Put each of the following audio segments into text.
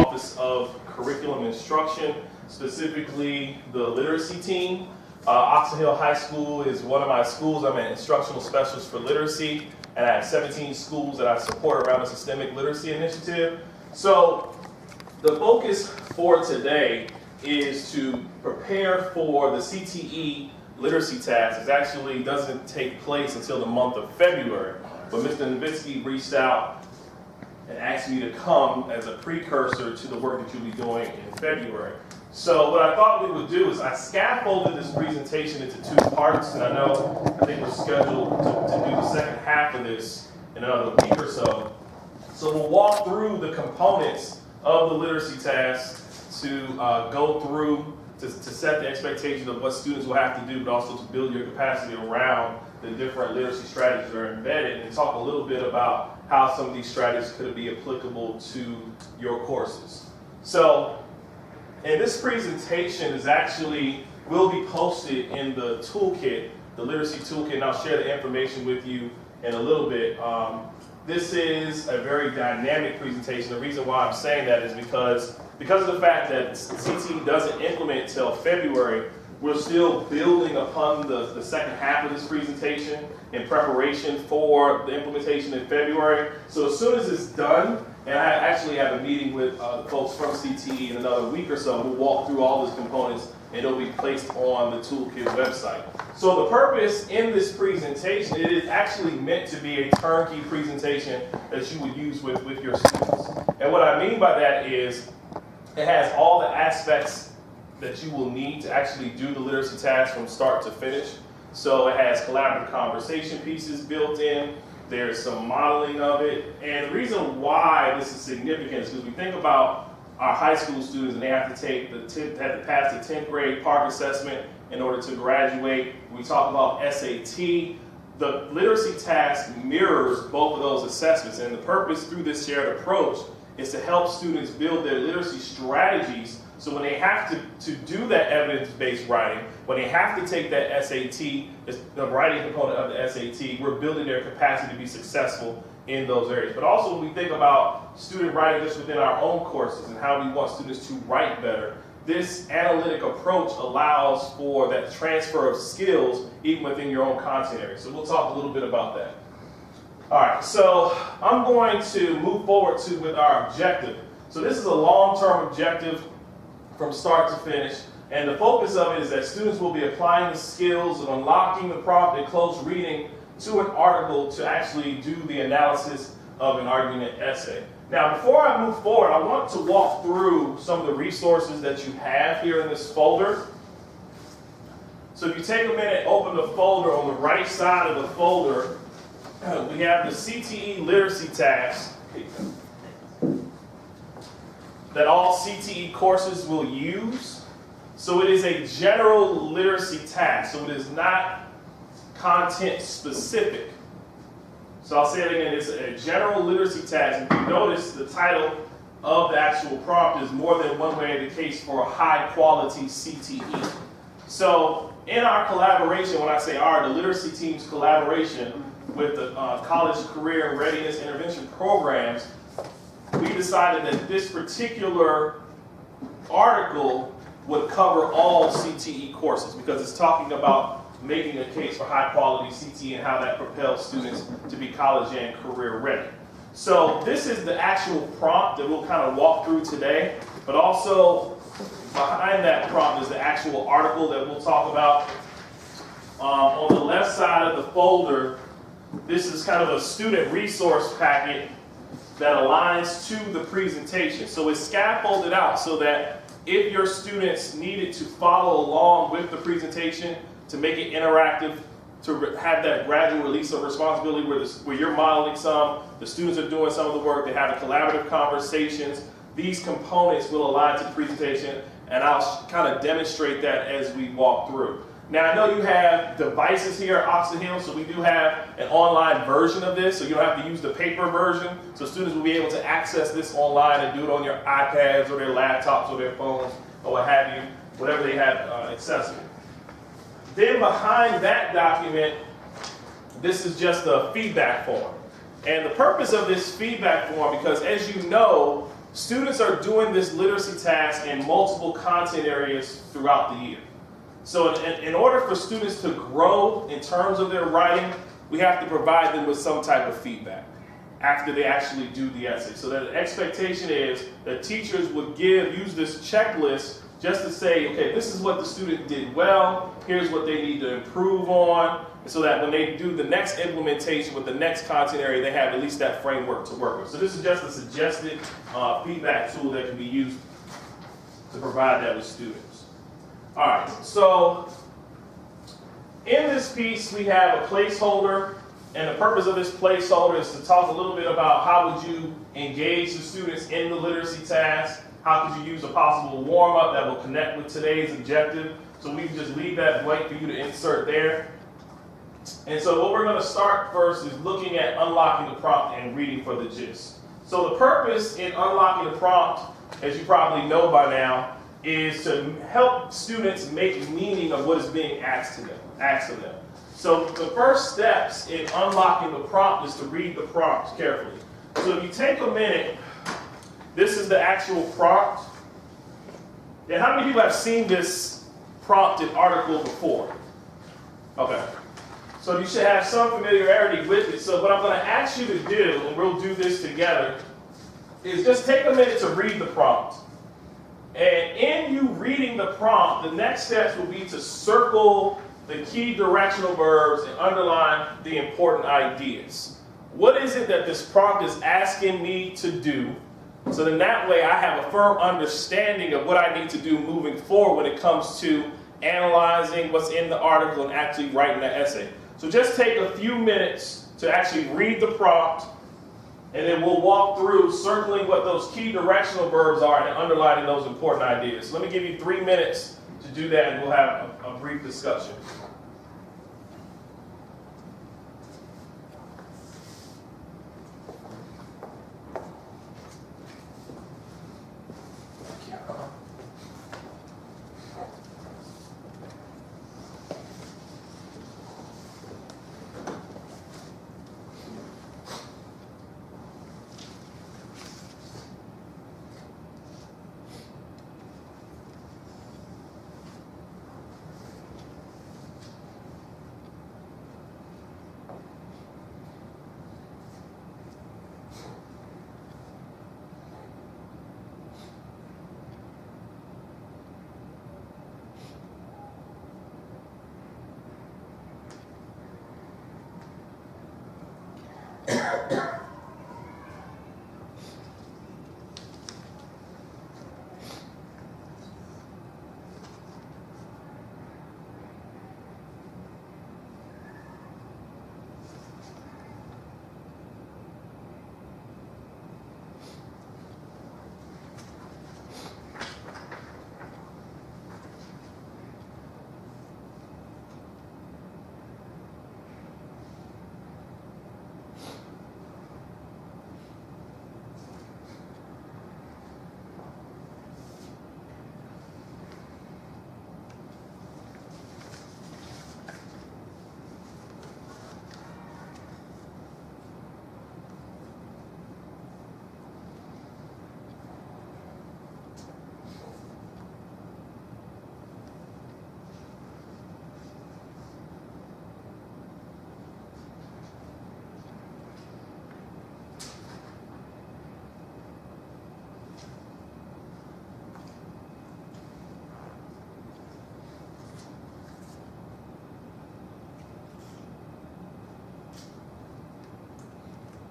Office of Curriculum Instruction, specifically the literacy team. Oxon Hill High School is one of my schools. I'm an instructional specialist for literacy, and I have 17 schools that I support around the Systemic Literacy Initiative. So the focus for today is to prepare for the CTE literacy task. It actually doesn't take place until the month of February, but Mr. Nowitzki reached out and asked me to come as a precursor to the work that you'll be doing in February. So what I thought we would do is I scaffolded this presentation into two parts, and I think we're scheduled to do the second half of this in another week or so. So we'll walk through the components of the literacy task to go through, to set the expectation of what students will have to do, but also to build your capacity around the different literacy strategies that are embedded, and talk a little bit about how some of these strategies could be applicable to your courses. So, and this presentation will be posted in the toolkit, the literacy toolkit, and I'll share the information with you in a little bit. This is a very dynamic presentation. The reason why I'm saying that is because of the fact that CTE doesn't implement till February. We're still building upon the second half of this presentation in preparation for the implementation in February. So as soon as it's done, and I actually have a meeting with folks from CTE in another week or so, we'll walk through all those components and it'll be placed on the toolkit website. So the purpose in this presentation, it is actually meant to be a turnkey presentation that you would use with your students. And what I mean by that is it has all the aspects that you will need to actually do the literacy task from start to finish. So it has collaborative conversation pieces built in. There's some modeling of it. And the reason why this is significant is because we think about our high school students and they have to pass the 10th grade PARCC assessment in order to graduate. We talk about SAT. The literacy task mirrors both of those assessments, and the purpose through this shared approach is to help students build their literacy strategies. So when they have to do that evidence-based writing, when they have to take that SAT, the writing component of the SAT, we're building their capacity to be successful in those areas. But also when we think about student writing just within our own courses and how we want students to write better, this analytic approach allows for that transfer of skills even within your own content area. So we'll talk a little bit about that. All right, so I'm going to move forward with our objective. So this is a long-term objective from start to finish, and the focus of it is that students will be applying the skills of unlocking the prompt and close reading to an article to actually do the analysis of an argument essay. Now, before I move forward, I want to walk through some of the resources that you have here in this folder. So if you take a minute, open the folder. On the right side of the folder, we have the CTE literacy task that all CTE courses will use. So it is a general literacy task, so it is not content specific. So I'll say it again, it's a general literacy task. If you notice, the title of the actual prompt is more than one way the case for a high quality CTE. So in our collaboration, when I say our, the literacy team's collaboration with the college career and readiness intervention programs, we decided that this particular article would cover all CTE courses because it's talking about making a case for high quality CTE and how that propels students to be college and career ready. So this is the actual prompt that we'll kind of walk through today, but also behind that prompt is the actual article that we'll talk about. On the left side of the folder, this is kind of a student resource packet that aligns to the presentation. So it's scaffolded out so that if your students needed to follow along with the presentation to make it interactive, to have that gradual release of responsibility where you're modeling some, the students are doing some of the work, they have the collaborative conversations, these components will align to the presentation, and I'll kind of demonstrate that as we walk through. Now, I know you have devices here at Oxon Hill, so we do have an online version of this, so you don't have to use the paper version. So students will be able to access this online and do it on your iPads or their laptops or their phones or what have you, whatever they have accessible. Then behind that document, this is just a feedback form. And the purpose of this feedback form, because as you know, students are doing this literacy task in multiple content areas throughout the year. So in order for students to grow in terms of their writing, we have to provide them with some type of feedback after they actually do the essay. So the expectation is that teachers would use this checklist just to say, okay, this is what the student did well, here's what they need to improve on, so that when they do the next implementation with the next content area, they have at least that framework to work with. So this is just a suggested feedback tool that can be used to provide that with students. All right, so in this piece, we have a placeholder, and the purpose of this placeholder is to talk a little bit about how would you engage the students in the literacy task, how could you use a possible warm-up that will connect with today's objective. So we can just leave that blank for you to insert there. And so what we're going to start first is looking at unlocking the prompt and reading for the gist. So the purpose in unlocking the prompt, as you probably know by now, is to help students make meaning of what is being asked of them. So the first steps in unlocking the prompt is to read the prompt carefully. So if you take a minute, this is the actual prompt. And how many people have seen this prompted article before? Okay. So you should have some familiarity with it. So what I'm going to ask you to do, and we'll do this together, is just take a minute to read the prompt. And in you reading the prompt, the next steps will be to circle the key directional verbs and underline the important ideas. What is it that this prompt is asking me to do? So then that way I have a firm understanding of what I need to do moving forward when it comes to analyzing what's in the article and actually writing the essay. So just take a few minutes to actually read the prompt, and then we'll walk through circling what those key directional verbs are and underlining those important ideas. So let me give you 3 minutes to do that, and we'll have a brief discussion.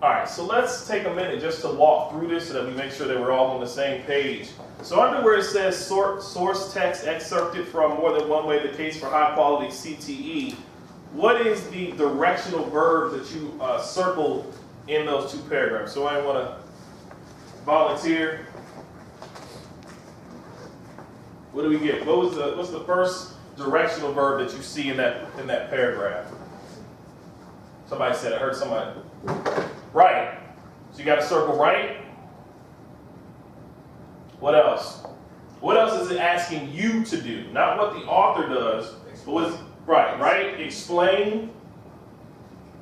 All right, so let's take a minute just to walk through this so that we make sure that we're all on the same page. So under where it says source text excerpted from more than one way, the case for high quality CTE, what is the directional verb that you circled in those two paragraphs? So I want to volunteer. What do we get? What's the first directional verb that you see in that paragraph? Somebody said, I heard somebody. Right. So you got to circle right. What else? What else is it asking you to do? Not what the author does, but what's right, right? Explain.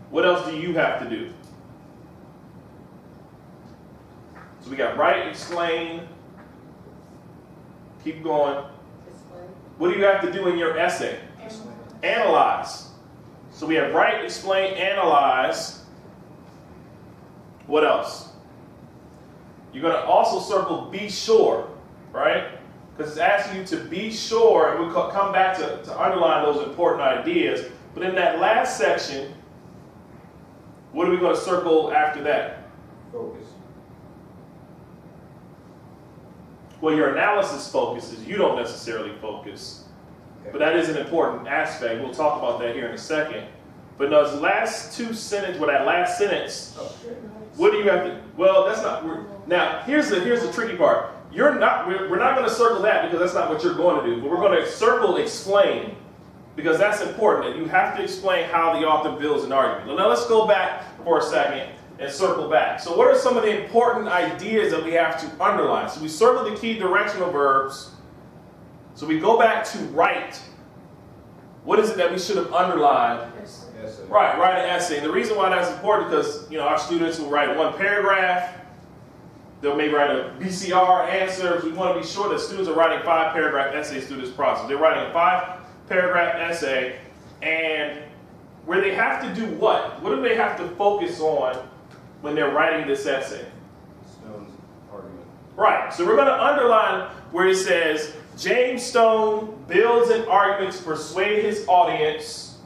What else do you have to do? So we got write, explain. Keep going. Explain. What do you have to do in your essay? Explain. Analyze. So we have write, explain, analyze. What else? You're going to also circle be sure, right? Because it's asking you to be sure, and we'll come back to underline those important ideas. But in that last section, what are we going to circle after that? Focus. Well, your analysis focuses. You don't necessarily focus. But that is an important aspect. We'll talk about that here in a second. But those last two sentences, well, that last sentence, what do you have to? Well, that's not. Now, here's the tricky part. We're not going to circle that because that's not what you're going to do. But we're going to circle explain because that's important. And you have to explain how the author builds an argument. Now, let's go back for a second and circle back. So, what are some of the important ideas that we have to underline? So, we circle the key directional verbs. So, we go back to write. What is it that we should have underlined? Essay. Right, write an essay. And the reason why that's important because, our students will write one paragraph. They'll maybe write a BCR answer. We want to be sure that students are writing 5-paragraph essays through this process. They're writing a 5-paragraph essay, and where they have to do what? What do they have to focus on when they're writing this essay? Stone's argument. Right, so we're going to underline where it says, James Stone builds an argument to persuade his audience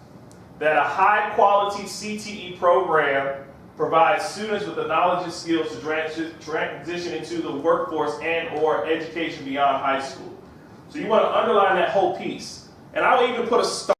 that a high-quality CTE program provides students with the knowledge and skills to transition into the workforce and or education beyond high school. So you want to underline that whole piece. And I'll even put a star